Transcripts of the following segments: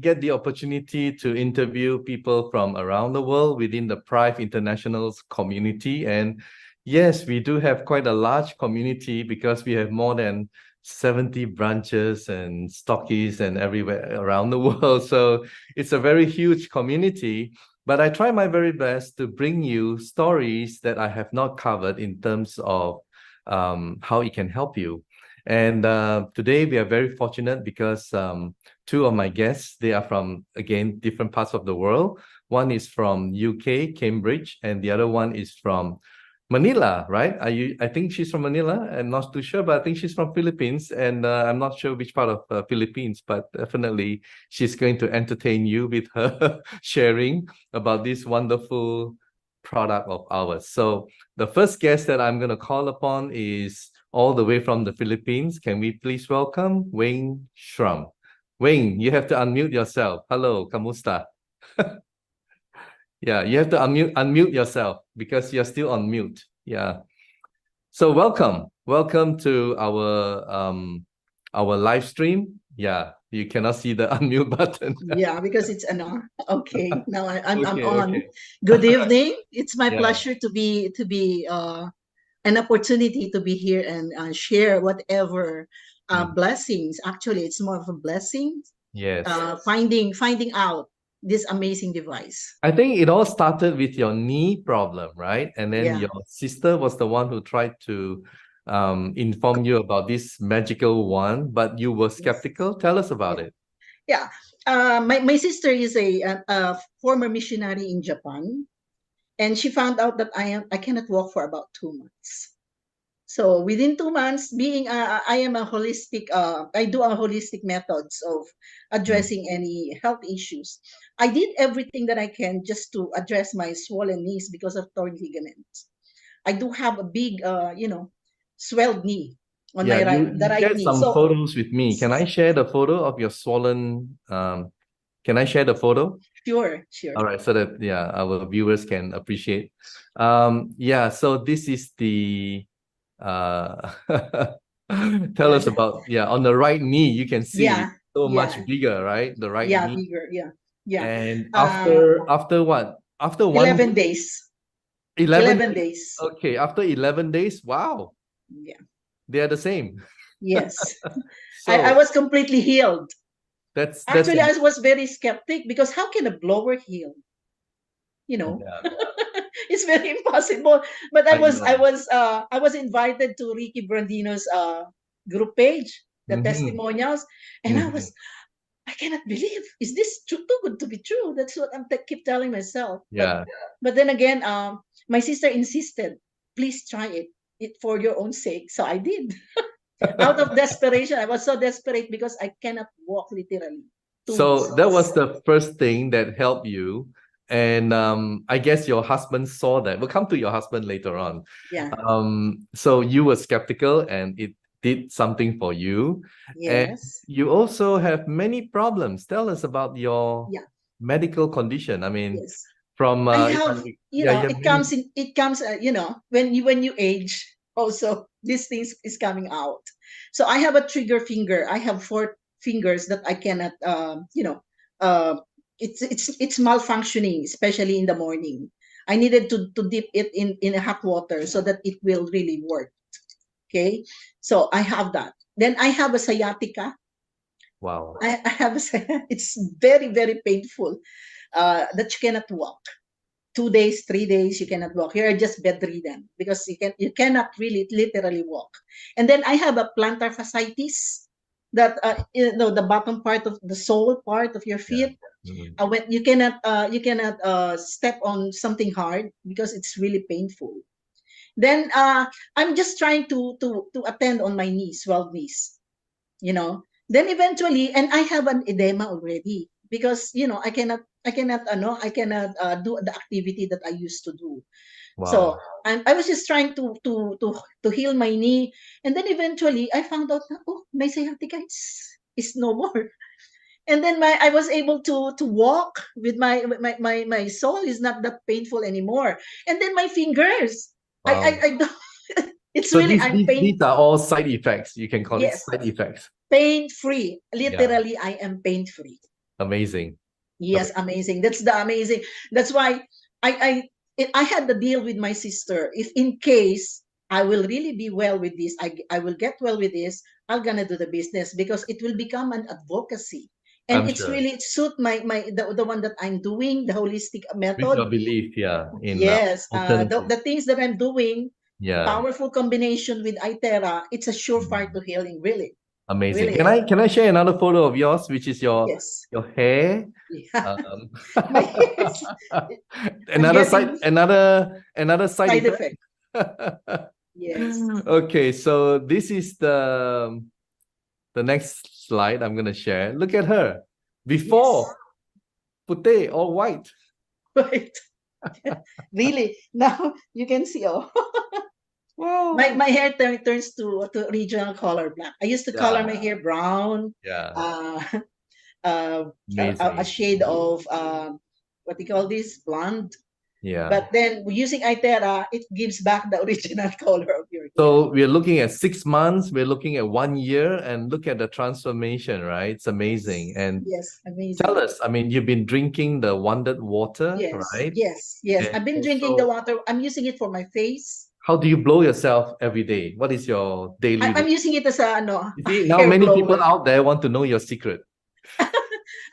get the opportunity to interview people from around the world within the Prife International's community. And yes, we do have quite a large community because we have more than 70 branches and stockists and everywhere around the world. So it's a very huge community. But I try my very best to bring you stories that I have not covered in terms of how it can help you. And today we are very fortunate because two of my guests, they are from, again, different parts of the world. One is from UK, Cambridge, and the other one is from Manila, right? I think she's from Manila. I'm not too sure, but I think she's from Philippines, and I'm not sure which part of Philippines, but definitely she's going to entertain you with her sharing about this wonderful product of ours. So the first guest that I'm going to call upon is all the way from the Philippines. Can we please welcome Wayne Shrum? Wayne, you have to unmute yourself. Hello, kamusta? Yeah, you have to unmute yourself because you're still on mute. Yeah. So welcome to our live stream. Yeah, you cannot see the unmute button. Yeah, because it's an hour. Okay, now I'm Okay, on. okay. Good evening. It's my Yeah. pleasure to be an opportunity to be here and share whatever blessings. Actually, it's more of a blessing. Yes. Finding out this amazing device. I think it all started with your knee problem, right? And then Yeah. your sister was the one who tried to inform you about this magical one, but you were skeptical. Tell us about Yeah. it. Yeah. My sister is a former missionary in Japan, and she found out that I cannot walk for about 2 months. So within 2 months, being I am a holistic, I do a holistic methods of addressing any health issues. I did everything that I can just to address my swollen knees because of torn ligaments. I do have a big, swelled knee on Yeah, my you right shared knee. some So photos with me. Can I share the photo of your swollen? Can I share the photo? sure, sure. All right, so that our viewers can appreciate. Yeah, so this is the tell us about on the right knee. You can see Yeah, so much yeah, bigger, right? The right yeah, knee. bigger, yeah, yeah. And Uh, after what? After 11 days, 11 11 days. days. Okay, after 11 days, wow, Yeah, they are the same. yes. I So was completely healed. that's Actually, I was very skeptic because how can a blower heal? You know, yeah, it's very impossible. But I know. I was invited to Ricky Brandino's group page, the Mm-hmm. testimonials, and Mm-hmm. I cannot believe, is this too good to be true? That's what keep telling myself. Yeah. But then again, my sister insisted, please try it for your own sake. So I did. Out of desperation, I was so desperate because I cannot walk literally 2 months. So that was the first thing that helped you. And I guess your husband saw that. We'll come to your husband later on. Yeah. So you were skeptical and it did something for you. And Yes. you also have many problems. Tell us about your Yeah. medical condition. I mean, Yes. from I have, yeah, you have many. it comes, when you age, also these things is coming out. So I have a trigger finger. I have four fingers that I cannot, uh, it's malfunctioning, especially in the morning. I needed to dip it in a hot water so that it will really work. Okay. So I have that. Then I have a sciatica. Wow. I have it's very, very painful that you cannot walk. 2 days, 3 days, you cannot walk. You're just bedridden because you cannot really literally walk. And then I have a plantar fasciitis that the bottom part of the sole part of your Yeah. feet. Mhm. When you cannot step on something hard because it's really painful. Then I'm just trying to attend on my knees, swelled knees, you know. Then eventually, and I have an edema already because I cannot do the activity that I used to do. So Wow. I was just trying to heal my knee, and then eventually I found out that, oh, my sciatica is no more. And then I was able to walk with my soul is not that painful anymore. And then my fingers, Wow. I don't. It's So really, these I'm these pain. these are all side effects. You can call it Yes, side effects. pain free. Yeah. Literally, I am pain free. Amazing. Yes, amazing. That's the amazing. That's why I had the deal with my sister. If in case I will really be well with this, I will get well with this, I'm gonna do the business because it will become an advocacy. And I'm it's sure. really it suit the one that I'm doing, the holistic With method. your belief, yeah, in Yes, alternative. the things that I'm doing, Yeah, powerful combination with itera, it's a surefire mm, to healing, really. amazing. Really Can is. I share another photo of yours, which is Yes. your hair? Yeah. Um, My yes. I'm getting another side side effect. effect. Yes. Okay, so this is the next slide I'm gonna share. Look at her. Yes. Before, putte or white. Right. Really. Now you can see, oh, Wow. my hair turns to original color black. I used to color my Yeah, hair brown, yeah. uh, uh, a Amazing. shade of what do you call this, blonde. Yeah. But then using itera, it gives back the original color of your hair. So we're looking at 6 months, we're looking at 1 year, and look at the transformation, right? It's amazing. Yes. And Yes. tell Amazing. us, I mean, you've been drinking the wondered water, Yes. right? Yes. Yes. And I've been drinking the also, water. I'm using it for my face. how do you blow yourself every day? What is your daily I'm routine? using it as a no You a see, now hair many people blower. out there want to know your secret.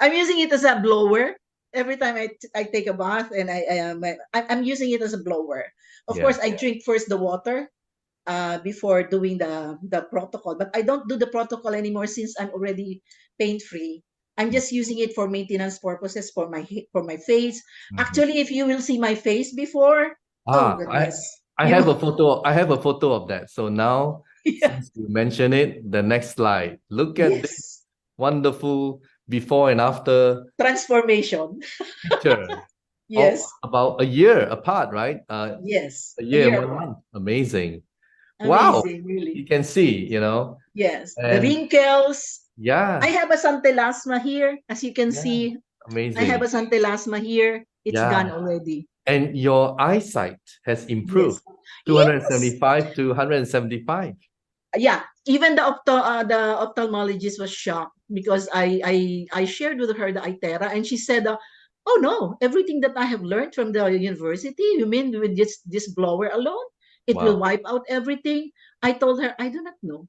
I'm using it as a blower. Every time I take a bath and I'm using it as a blower. Of Yeah. course, I drink first the water before doing the protocol, but I don't do the protocol anymore since I'm already pain free. I'm just using it for maintenance purposes for my face. Mhm. Actually, if you will see my face before, oh Ah, goodness, I you have know, a photo. I have a photo of that. So now, yeah, since you mention it, the next slide. Look at this yes, wonderful before and after transformation, picture. Oh, yes, about a year apart, right? yes, A a year and year 1 month. apart. Amazing. Wow. Amazing, really. You can see, Yes, the and wrinkles. I yeah, have a santelasma here. As you can yeah, see, I have amazing. a santelasma here. It's gone Yeah. already. And your eyesight has improved Yes. Yes. 275 to 175. Yeah. Even the ophthalmologist was shocked because I shared with her the itera and she said, "Oh no, everything that I have learned from the university, you mean with this blower alone, it will Wow. wipe out everything?" I told her, "I do not know.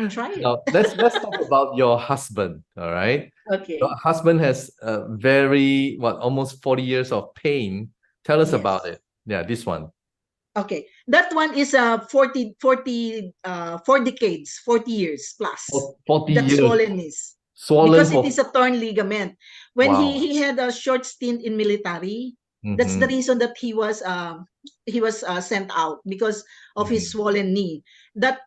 Try it." Now let's talk about your husband. All right. Your Okay. husband has a very almost 40 years of pain. Tell us about Yes. it. Yeah, this one. Okay. That one is 4 decades, 40 years plus. For 40 That years swollenness. swollen Because it for is a torn ligament. When wow. he had a short stint in military, that's the Mm-hmm. reason that he was sent out because of his Mm-hmm. swollen knee. That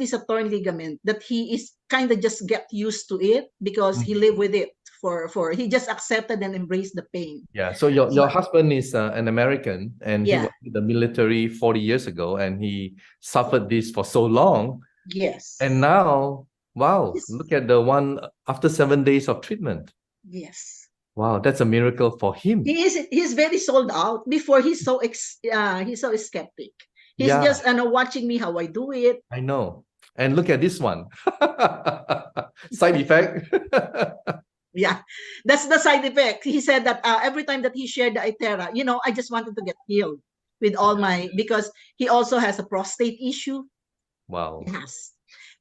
is a torn ligament that he is kind of just get used to it because he lived with it for he just accepted and embraced the pain. Yeah, so your But husband is an American and he yeah, was in the military 40 years ago and he suffered this for so long. yes. And now, wow, Yes. look at the one after 7 days of treatment. Yes. Wow, that's a miracle for him. He's very sold out. Before he's so skeptic. He's Yeah, just watching me how I do it. I know. And look at this one. Side effect. Yeah, that's the side effect. He said that every time that he shared the itera, I just wanted to get healed with all my because he also has a prostate issue. He Wow, has,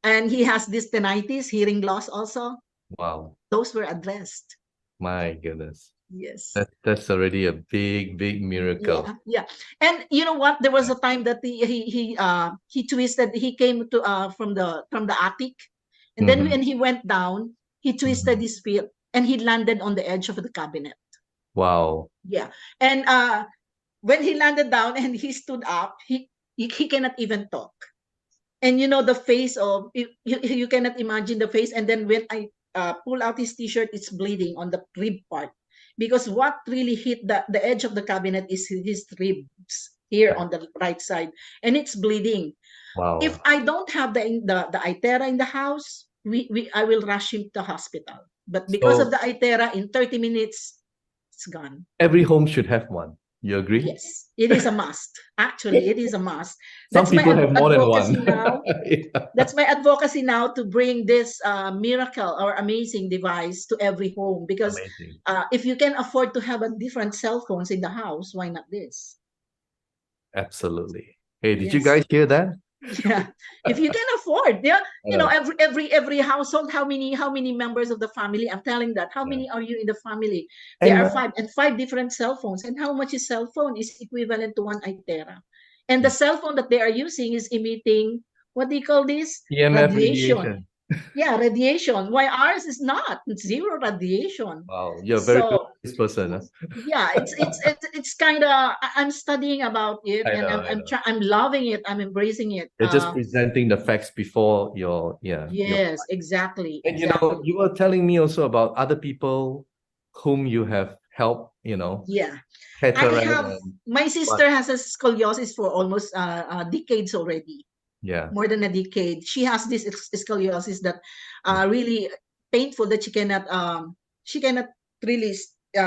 and he has this tinnitus, hearing loss also. wow. Those were addressed. My goodness. Yes. That's already a big miracle. Yeah, yeah. And you know what? There was a time that he twisted. He came to from the attic, and then Mhm, when he went down, he twisted mhm. his feet and he landed on the edge of the cabinet. Wow, Yeah, and when he landed down and he stood up, he cannot even talk. And the face of you cannot imagine the face. And then when I pull out his t-shirt, it's bleeding on the rib part because what really hit the edge of the cabinet is his ribs here right. on the right side, and it's bleeding. If Wow. I don't have the itera in the house, we I will rush him to hospital. But because of So the itera, in 30 minutes, it's gone. every home should have one. You agree? Yes, it is a must. Actually, it is a must. Some That's my people have more than advocacy one. now. Yeah. That's my advocacy now to bring this miracle or amazing device to every home, because Amazing. if you can afford to have a different cell phones in the house, why not this? Absolutely. Hey, did you Yes. guys hear that? Yeah, if you can afford, yeah, I know. every household, how many members of the family? I'm telling that. How Yeah. many are you in the family? There And are five, and five different cell phones. And how much is cell phone is equivalent to one itera. And the cell phone that they are using is emitting, what do you call this? EMF Radiation. radiation. Yeah, radiation. Why ours is not? It's zero radiation. Wow, you're a very So good person. Huh? yeah, it's kind of, I'm studying about it, I and know, I'm I I'm know. try, I'm loving it. I'm embracing it. You're just presenting the facts before your, yeah, your. Yes, exactly, And exactly. you were telling me also about other people whom you have helped, Yeah, I cataract have, and my what? sister has a scoliosis for almost decades already, Yeah. more than a decade. She has this scoliosis that Mm. really painful, that she cannot really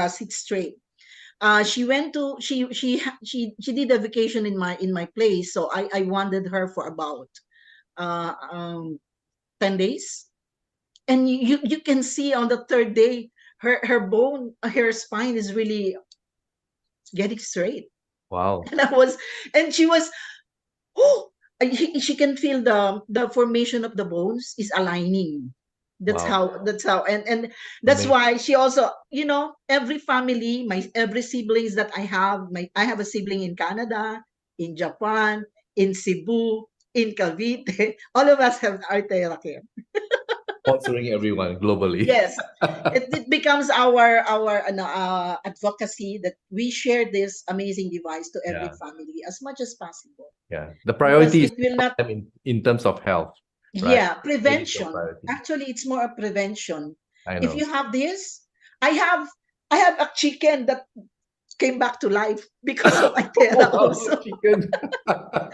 sit straight. She went to she did a vacation in my place, so I wandered her for about uh, um, 10 days, and you can see on the third day her spine is really getting straight. Wow. And she was, oh, she can feel the formation of the bones is aligning. Wow. That's how, and that's Amazing. why she also, every family, every siblings that I have a sibling in Canada, in Japan, in Cebu, in Cavite. All of us have Artera care. Sponsoring everyone globally. Yes, it becomes our advocacy that we share this amazing device to every Yeah. family as much as possible, Yeah. The because priority is it will not. them in terms of health, right? Yeah, That is your prevention. priority. Actually, it's more a prevention. I If know. you have this, I have I have a chicken that came back to life because of Itera Wow, also. chicken.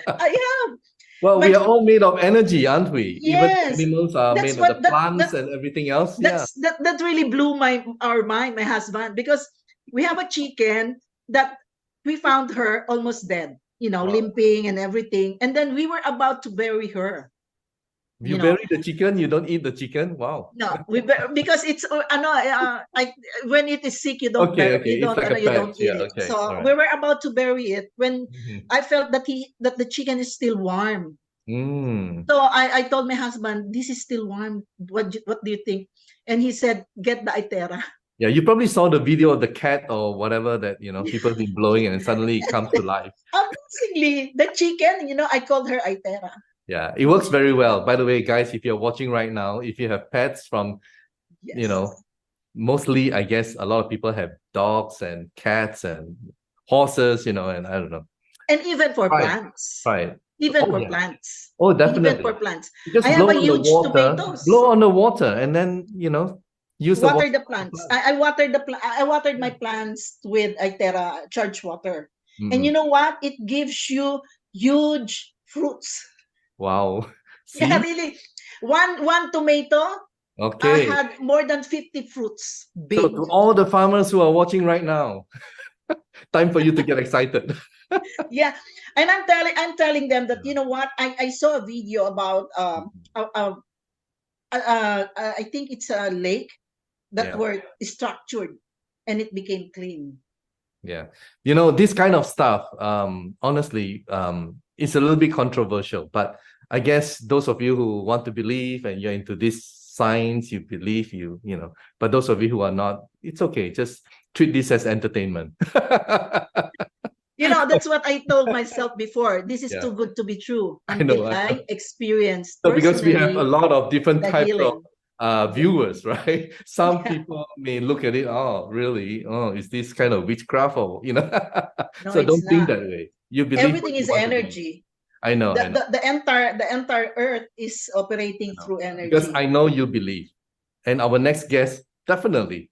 I have Well, my we are all made of energy, aren't we? Even yes. animals are That's made of the what plants and everything else. Yeah. that really blew our mind, my husband, because we have a chicken that we found her almost dead, Wow. limping and everything, and then we were about to bury her. You You know, bury the chicken, you don't eat the chicken. Wow. No, because it's when it is sick, Okay, okay. you It's don't like a you pet. don't eat Yeah, it. okay. All So right. we were about to bury it when Mm-hmm. I felt that the chicken is still warm. Mm. So I told my husband, this is still warm. What do you think? And he said, get the Itera. Yeah, you probably saw the video of the cat or whatever that, people been blowing and suddenly it comes to life. Amazingly, the chicken, I called her Itera. Yeah, it works very well. By the way, guys, if you're watching right now, if you have pets from, you Yes. know, mostly, I guess a lot of people have dogs and cats and horses, and I don't know. And even for Right, plants. right. Even Oh, for yeah. plants. Oh, Even for definitely. plants. You I just have blow a on the huge water, tomatoes. blow on the water, and then, use the water. Water the plants. I watered my plants with Itera charged water. And you Mm-mm. know what? It gives you huge fruits. Wow. Yeah, See? really. One tomato Okay. had more than 50 fruits. So Big. to all the farmers who are watching right now, time for you to get excited. Yeah. And I'm telling them that, you know what? I saw a video about I think it's a lake that Yeah. were structured and it became clean. Yeah. This kind of stuff, honestly, it's a little bit controversial, but I guess those of you who want to believe and you're into this science, you believe but those of you who are not, it's okay. Just treat this as entertainment. That's what I told myself before. This is Yeah, too good to be true I until know. I know. I experienced So because we have a personally lot of different the types of healing. viewers, right? Some Yeah. people may look at it, oh, really? Oh, is this kind of witchcraft or No, So it's don't think not. that way. You believe what Everything you is want to believe. energy. I know, The, I know, the, the entire earth is I operating know. through Because energy. I know you believe. And our next guest, definitely,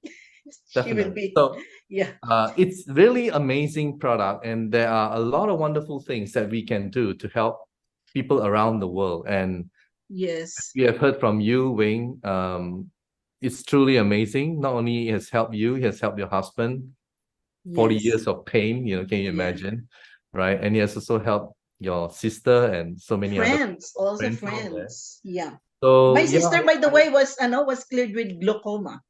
She will definitely. be. So Yeah. it's really amazing product, and there are a lot of wonderful things that we can do to help people around the world. And Yes. we have heard from you, Wing. It's truly amazing. Not only it has helped you, it has helped your husband. 40 Yes. years of pain, can you Yeah. imagine? Right? And he has also helped your sister and so many other Friends, also friends out there. friends. Yeah. So My yeah, sister, by the way, was cleared with glaucoma.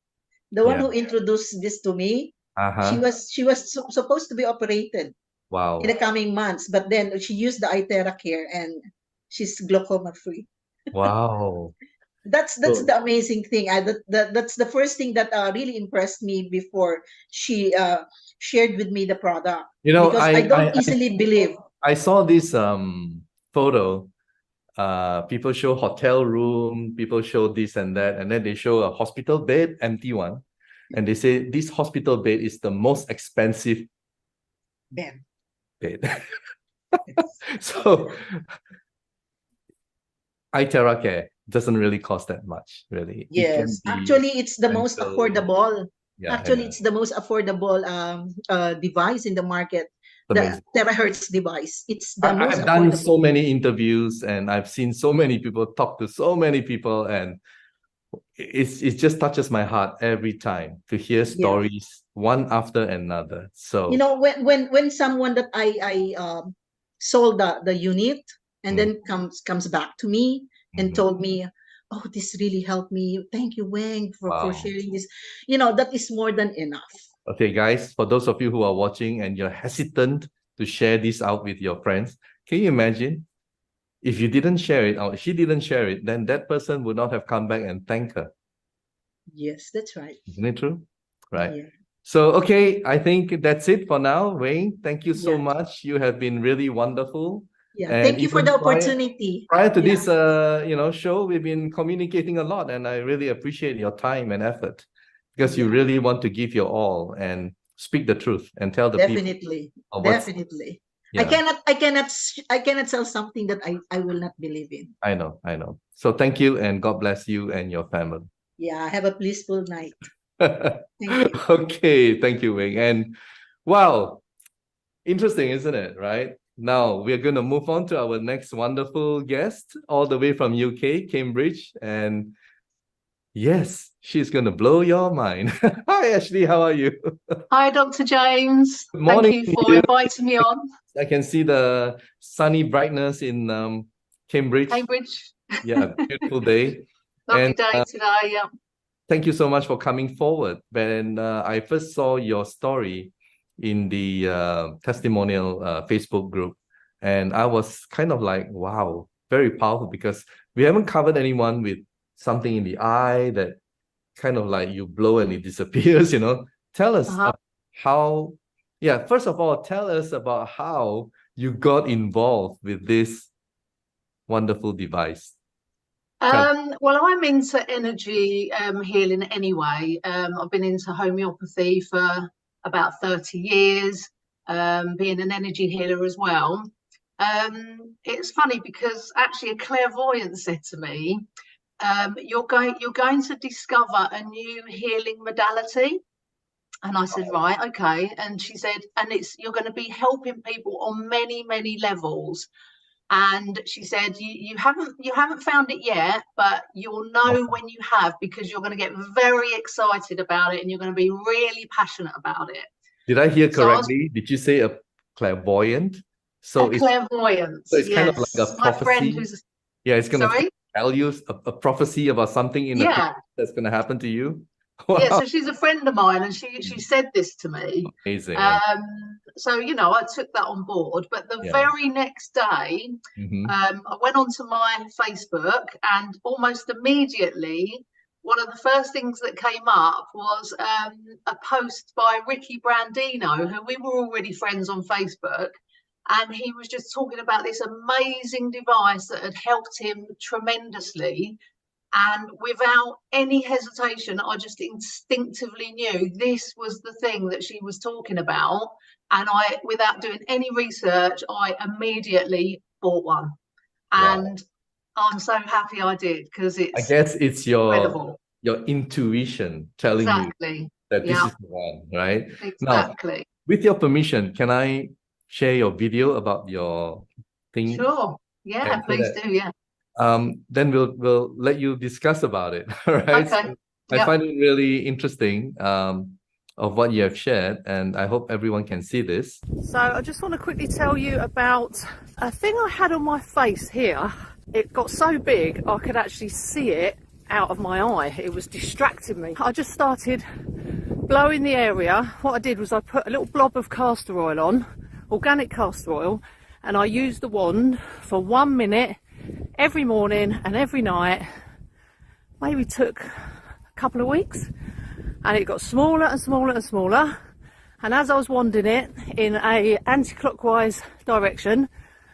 The one yeah. who introduced this to me, Uh-huh. she was supposed to be operated in Wow. the coming months, but then she used the iTera care and she's glaucoma free. Wow. That's So, the amazing thing. That's the first thing that really impressed me before she shared with me the product, because I don't easily believe. I saw this photo. People show hotel room, people show this and that, and then they show a hospital bed, empty one, and they say this hospital bed is the most expensive Ben. bed. So iTerra Care doesn't really cost that much, really. It can Yes, be actually, it's the most rental. affordable. Yeah, Actually, yeah. it's the most affordable device in the market. It's The amazing. terahertz device. It's the most I've done affordable. so many interviews and I've seen so many people talk to so many people, and it just touches my heart every time to hear Yeah. stories one after another. You So know, when someone that I sold the unit and mm, then comes back to me and mhm. told me, oh, this really helped me. Thank you, Weng, for Wow. sharing this. You know, that is more than enough. Okay, guys, for those of you who are watching and you're hesitant to share this out with your friends, can you imagine if you didn't share it or she didn't share it, then that person would not have come back and thank her. Yes, that's right. Isn't it true? Right. Yeah. So, okay, I think that's it for now, Wayne. Thank you so Yeah. much. You have been really wonderful. Yeah. And Thank you for even the opportunity. prior to Yeah. this show, we've been communicating a lot, and I really appreciate your time and effort because you Yeah. really want to give your all and speak the truth and tell the people Definitely. of what's Definitely. yeah, I cannot sell something that I will not believe in. I know, I know. So thank you and God bless you and your family. Yeah. Have a blissful night. Thank you. Okay, thank you, Wing. And wow, interesting, isn't it? Right? Now we're going to move on to our next wonderful guest, all the way from UK, Cambridge. And yes, she's going to blow your mind. Hi, Ashley. How are you? Hi, Dr. James. Good Thank morning you to for you. inviting me on. I can see the sunny brightness in Cambridge. Cambridge. Yeah, beautiful day. Lovely And day today. Yeah. thank you so much for coming forward. When I first saw your story in the testimonial Facebook group, and I was kind of like, wow, very powerful because we haven't covered anyone with something in the eye that kind of like you blow and it disappears, Tell us Uh-huh. how, yeah, first of all, tell us about how you got involved with this wonderful device. Well, I'm into energy healing anyway. I've been into homeopathy for about 30 years, being an energy healer as well. It's funny because actually a clairvoyant said to me, you're going to discover a new healing modality. And I said, right, okay. And she said, and you're going to be helping people on many, many levels. And she said, you haven't found it yet, but you'll know when you have, because you're going to get very excited about it and you're going to be really passionate about it. Did I hear So correctly? Did you say a clairvoyant? So a clairvoyant, it's kind of like yes. a My friend prophecy. who's Yeah, it's gonna sorry, tell you a prophecy about something in the future yeah. that's gonna happen to you. Yeah, Wow, so she's a friend of mine, and she said this to me. amazing. So I took that on board. But the Yeah. very next day, Mhm. I went onto my Facebook, and almost immediately, one of the first things that came up was a post by Ricky Brandino, who we were already friends on Facebook. And he was just talking about this amazing device that had helped him tremendously. And without any hesitation, I just instinctively knew this was the thing that she was talking about. And without doing any research, I immediately bought one. Wow. And I'm so happy I did, because I it's guess it's incredible. your intuition telling you Exactly. that this Yeah, is the one, right? Now, exactly. with your permission, can I share your video about your thing? Sure. Yeah, And so please that do. Yeah. then we'll let you discuss about it. All right. Okay. So I Yep. find it really interesting. of what you have shared, and I hope everyone can see this. So I just want to quickly tell you about a thing I had on my face here. It got so big I could actually see it out of my eye. It was distracting me. I just started blowing the area. What I did was I put a little blob of castor oil on, organic castor oil, and I used the wand for 1 minute every morning and every night. Maybe took a couple of weeks, and it got smaller and smaller and smaller. And as I was wanding it in a anti-clockwise direction,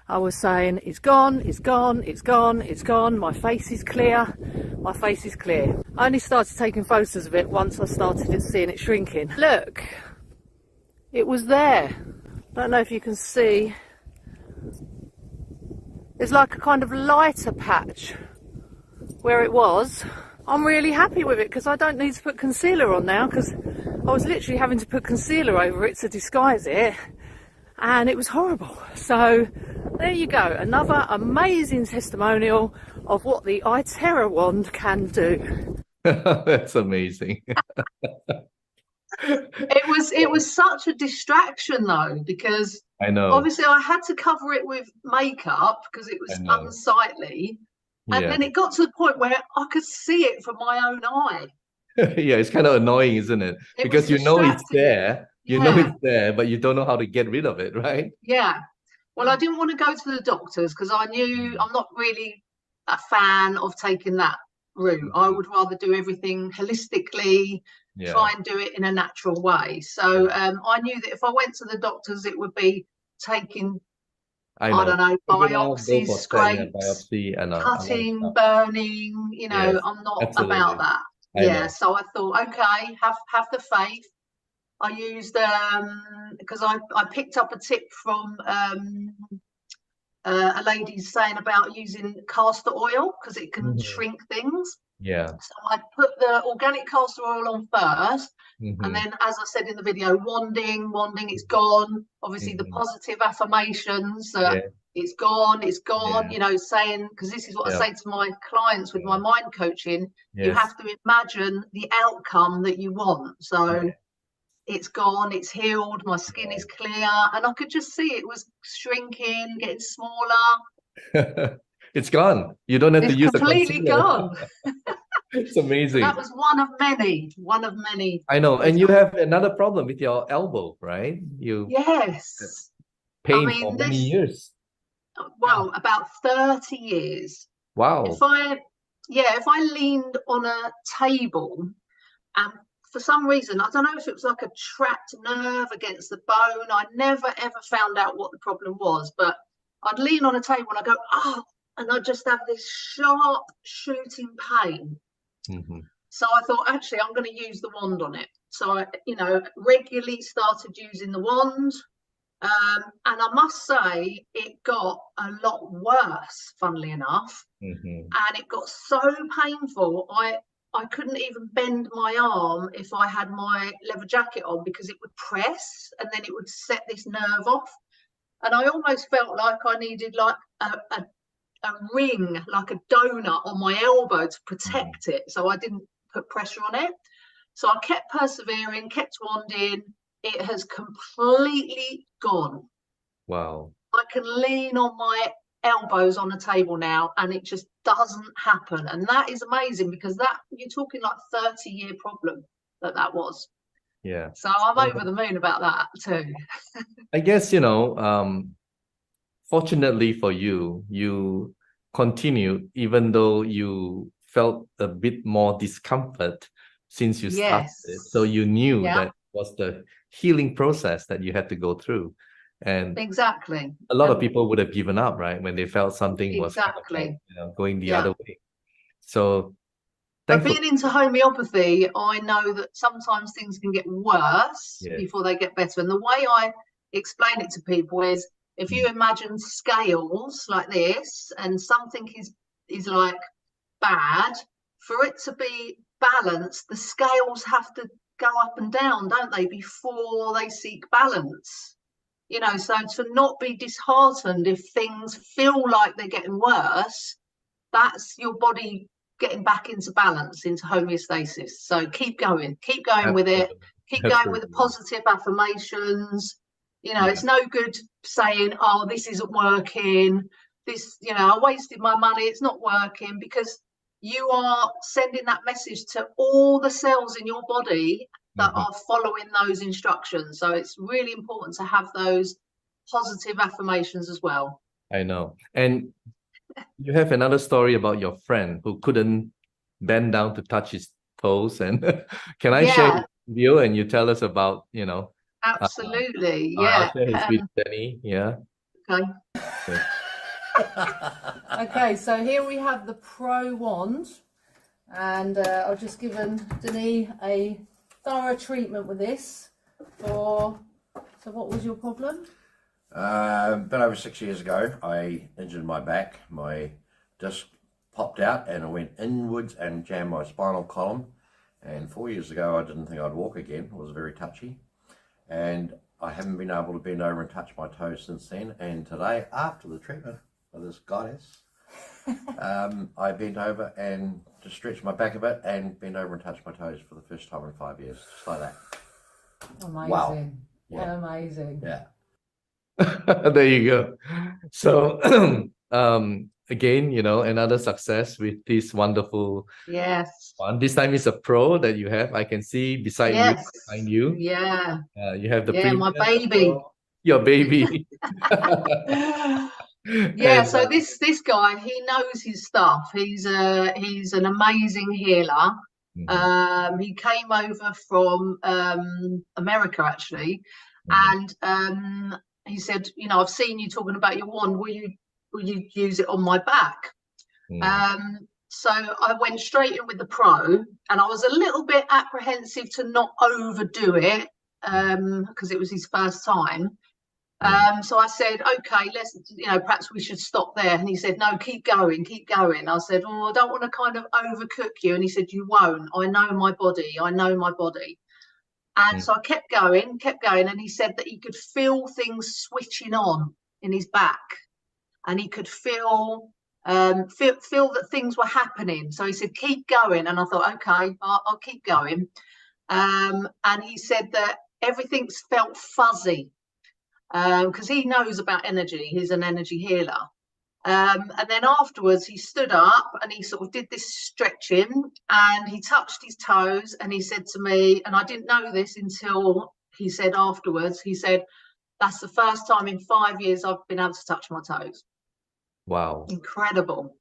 I was saying, it's gone, it's gone, it's gone, it's gone, my face is clear, my face is clear. I only started taking photos of it once I started seeing it shrinking. Look, it was there. Don't know if you can see. There's like a kind of lighter patch where it was. I'm really happy with it because I don't need to put concealer on now, because I was literally having to put concealer over it to disguise it, and it was horrible. So there you go, another amazing testimonial of what the iTerra wand can do. That's amazing. It was such a distraction though, because I know. obviously I had to cover it with makeup because it was unsightly. And then it got to the point where I could see it from my own eye. Yeah, it's kind of annoying, isn't it? Because you know it's there, know it's there, but you don't know how to get rid of it, right? Yeah. Well, I didn't want to go to the doctors because I knew I'm not really a fan of taking that route. I would rather do everything holistically, try and do it in a natural way. So I knew that if I went to the doctors, it would be taking, I don't know, biopsies, scrapes, cutting, burning, you know, I'm not about that. So I thought, okay, have the faith. I used because I picked up a tip from a lady saying about using castor oil because it can shrink things. So I put the organic castor oil on first, and then, as I said in the video, wanding, it's gone. Obviously, the positive affirmations, it's gone, you know, saying, because this is what I say to my clients with my mind coaching, you have to imagine the outcome that you want. So it's gone, it's healed, my skin is clear, and I could just see it was shrinking, getting smaller. It's gone. You don't have to use completely gone. It's amazing. So that was one of many. I know. And you have another problem with your elbow, right? Pain for many years. Well, about 30 years. Wow. If I leaned on a table, and for some reason, I don't know if it was like a trapped nerve against the bone, I never ever found out what the problem was, but I'd lean on a table and I go, oh, and I just have this sharp shooting pain. So I thought, actually, I'm going to use the wand on it. So I, you know, regularly started using the wand. And I must say, it got a lot worse, funnily enough. And it got so painful, I couldn't even bend my arm if I had my leather jacket on, because it would press and then it would set this nerve off. And I almost felt like I needed like a ring, like a donut on my elbow to protect it, so I didn't put pressure on it. So I kept persevering, kept wanding. It has completely gone. Wow. I can lean on my elbows on a table now and it just doesn't happen, and that is amazing, because that, you're talking like 30-year problem that was. So I'm over the moon about that too. I guess, you know, fortunately for you, you continued even though you felt a bit more discomfort since you started. So you knew that was the healing process that you had to go through. And exactly, a lot of people would have given up, right, when they felt something was you know, going the other way. So but being into homeopathy, I know that sometimes things can get worse before they get better. And the way I explain it to people is, if you imagine scales like this, and something is like bad, for it to be balanced, the scales have to go up and down, don't they, before they seek balance? You know, so to not be disheartened if things feel like they're getting worse, that's your body getting back into balance, into homeostasis. So keep going with it, Keep going with the positive affirmations. You know, it's no good saying, oh, this isn't working. This, you know, I wasted my money. It's not working, because you are sending that message to all the cells in your body that are following those instructions. So it's really important to have those positive affirmations as well. I know. And you have another story about your friend who couldn't bend down to touch his toes. And can I share his video and you tell us about, you know? Absolutely. I'll share his video, Danny. Yeah. Okay. Okay, so here we have the Pro wand, and I've just given Denis a thorough treatment with this for, so what was your problem? Been over 6 years ago, I injured my back. My disc popped out and I went inwards and jammed my spinal column. And 4 years ago, I didn't think I'd walk again. It was very touchy. And I haven't been able to bend over and touch my toes since then. And today, after the treatment of this goddess, I bent over and just stretched my back a bit and bent over and touched my toes for the first time in 5 years. Just like that. Amazing. Wow. Yeah. Amazing. Yeah. There you go. So again, you know, another success with this wonderful one. This time it's a Pro that you have. I can see beside you, behind you. Yeah. You have the my baby. Pro, your baby. Yeah, and, so this guy, he knows his stuff. He's an amazing healer. He came over from America actually, and he said, you know, I've seen you talking about your wand. Will you use it on my back? So I went straight in with the Pro, and I was a little bit apprehensive to not overdo it because it was his first time. So I said, okay, let's, you know, perhaps we should stop there. And he said, no, keep going, keep going. I said, oh, I don't want to kind of overcook you. And he said, you won't. I know my body. I know my body. And so I kept going. And he said that he could feel things switching on in his back, and he could feel that things were happening. So he said, keep going. And I thought, okay, I'll keep going. And he said that everything felt fuzzy. Because he knows about energy. He's an energy healer. And then afterwards he stood up and he sort of did this stretching and he touched his toes, and he said to me, and I didn't know this until he said afterwards, he said, that's the first time in 5 years I've been able to touch my toes. Wow. Incredible.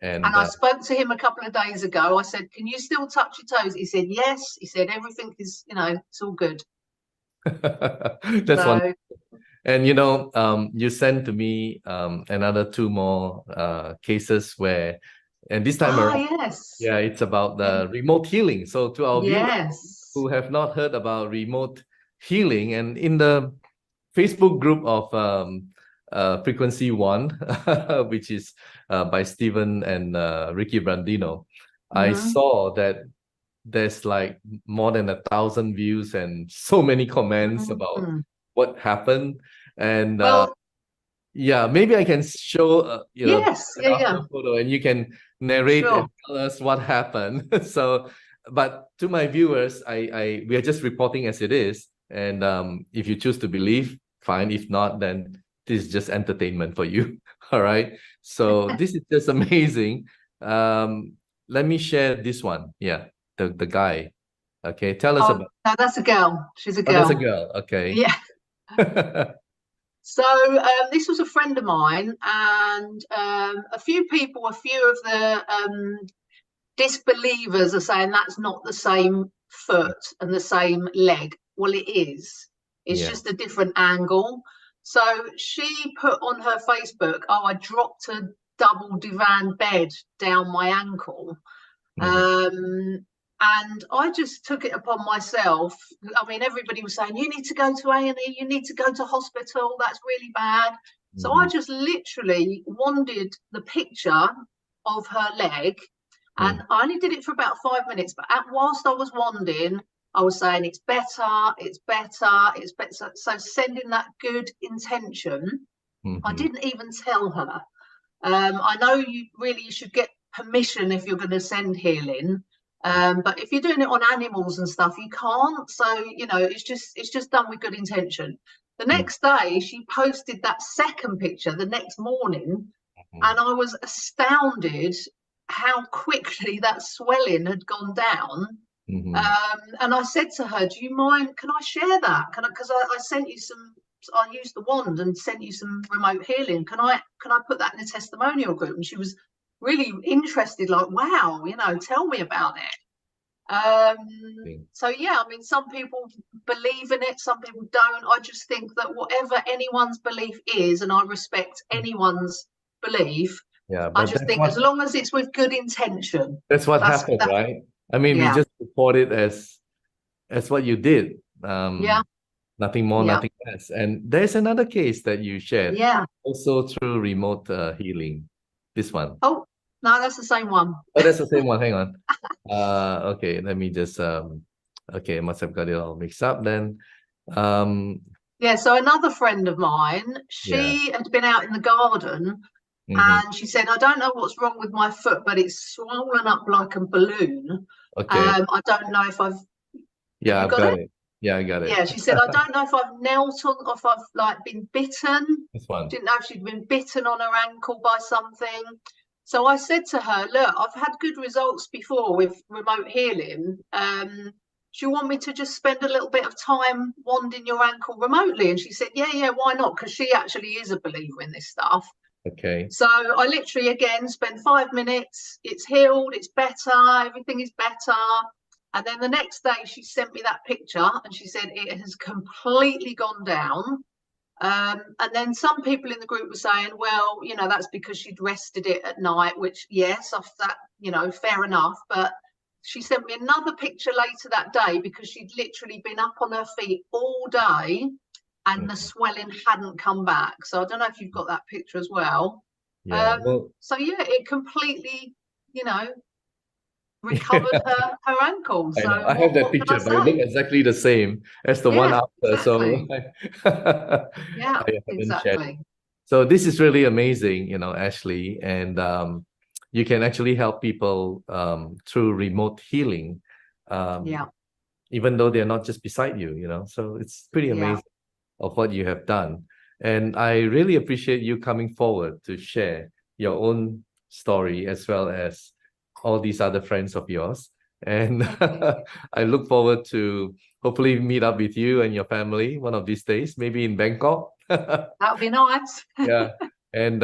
And I spoke to him a couple of days ago. I said, can you still touch your toes? He said, yes. He said, everything is, you know, it's all good. That's wonderful. And you know, you sent to me another 2 more cases where, and this time around, yeah, it's about the remote healing. So to our viewers who have not heard about remote healing, and in the Facebook group of Frequency One, which is by Stephen and Ricky Brandino, I saw that there's like more than 1,000 views and so many comments about what happened. And yeah, maybe I can show you know, photo, and you can narrate and tell us what happened. So, but to my viewers, we are just reporting as it is, and if you choose to believe, fine. If not, then this is just entertainment for you. All right, so this is just amazing. Let me share this one. Yeah, the guy. Okay, tell us about. No, that's a girl. She's a girl. That's a girl. Okay. Yeah. So this was a friend of mine, and a few of the disbelievers are saying that's not the same foot and the same leg. Well, it is. It's just a different angle. So she put on her Facebook, oh, I dropped a double divan bed down my ankle. And I just took it upon myself. I mean, everybody was saying, you need to go to A&E, you need to go to hospital, that's really bad. So I just literally wandered the picture of her leg, and I only did it for about 5 minutes, but whilst I was wandering, I was saying, it's better, it's better, it's better. So sending that good intention. I didn't even tell her. I know you should get permission if you're going to send healing. But if you're doing it on animals and stuff, you can't. So, you know, it's just done with good intention. The next day, she posted that second picture the next morning, and I was astounded how quickly that swelling had gone down. And I said to her, do you mind, can I share that? Because I sent you some, I used the wand and sent you some remote healing. Can I put that in a testimonial group? And she was really interested, like, wow, you know, tell me about it. So yeah, I mean, some people believe in it, some people don't. I just think that whatever anyone's belief is, and I respect anyone's belief, Yeah, I but just think as long as it's with good intention. that's what happened, right? I mean, we just report it as what you did. Yeah. Nothing more, nothing less. And there's another case that you shared. Yeah. Also through remote healing. This one. Oh, no, that's the same one. Oh, that's the same one. Hang on. Okay, let me just okay, I must have got it all mixed up then. Yeah, so another friend of mine, she had been out in the garden and she said, I don't know what's wrong with my foot, but it's swollen up like a balloon. Okay. I don't know if I've I've got it. Yeah, I got it. Yeah, she said, I don't know if I've knelt on, or if I've like been bitten. This one. Didn't know if she'd been bitten on her ankle by something. So I said to her, look, I've had good results before with remote healing. Do you want me to just spend a little bit of time wanding your ankle remotely? And she said, yeah, why not? Because she actually is a believer in this stuff. Okay. So I literally, again, spent 5 minutes. It's healed. It's better. Everything is better. And then the next day she sent me that picture and she said it has completely gone down. And then some people in the group were saying, well, you know, that's because she'd rested it at night, which, yes, off that, you know, fair enough. But she sent me another picture later that day because she'd literally been up on her feet all day and the swelling hadn't come back. So I don't know if you've got that picture as well. Yeah. So yeah, it completely, you know, recovered her ankle. So I have that picture, but it looked exactly the same as the one after. Exactly. So yeah, exactly. So this is really amazing, you know, Ashley, and you can actually help people through remote healing. Even though they're not just beside you, you know. So it's pretty amazing of what you have done. And I really appreciate you coming forward to share your own story as well as all these other friends of yours. And I look forward to hopefully meet up with you and your family one of these days, maybe in Bangkok. That would be nice. Yeah. And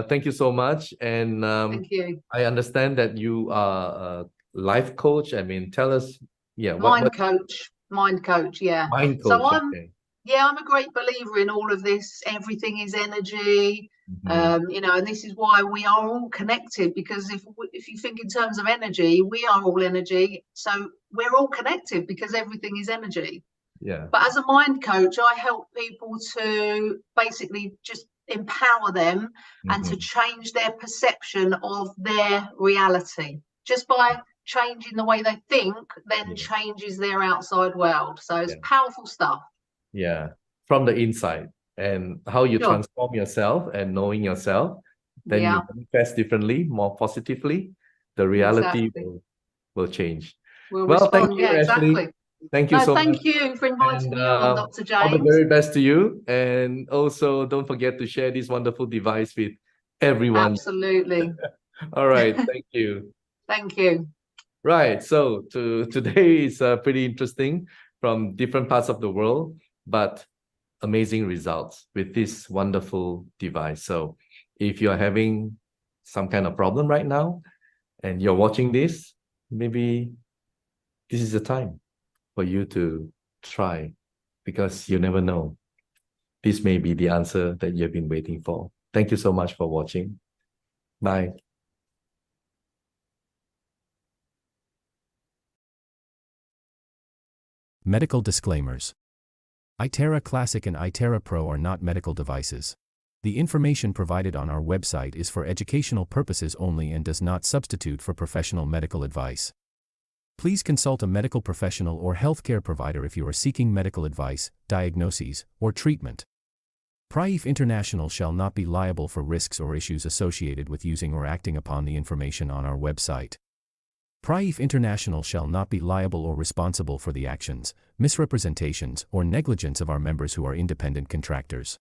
thank you so much. And thank you. I understand that you are a life coach. I mean, tell us, mind coach, Mind coach, so I'm a great believer in all of this. Everything is energy. You know, and this is why we are all connected, because if you think in terms of energy, we are all energy. So we're all connected because everything is energy. Yeah. But as a mind coach, I help people to basically just empower them and to change their perception of their reality. Just by changing the way they think, then changes their outside world. So it's powerful stuff. Yeah, from the inside, and how you transform yourself and knowing yourself, then you manifest differently, more positively. The reality will change. Well, thank you, Ashley. Thank you so much. Thank you for inviting me on, Dr. James. All the very best to you. And also, don't forget to share this wonderful device with everyone. Absolutely. All right. Thank you. Thank you. Right. So today is pretty interesting from different parts of the world, but amazing results with this wonderful device. So if you're having some kind of problem right now and you're watching this, maybe this is the time for you to try, because you never know. This may be the answer that you've been waiting for. Thank you so much for watching. Bye. Medical disclaimers. iTerra Classic and iTerra Pro are not medical devices. The information provided on our website is for educational purposes only and does not substitute for professional medical advice. Please consult a medical professional or healthcare provider if you are seeking medical advice, diagnoses, or treatment. Prife International shall not be liable for risks or issues associated with using or acting upon the information on our website. Prife International shall not be liable or responsible for the actions, misrepresentations, or negligence of our members who are independent contractors.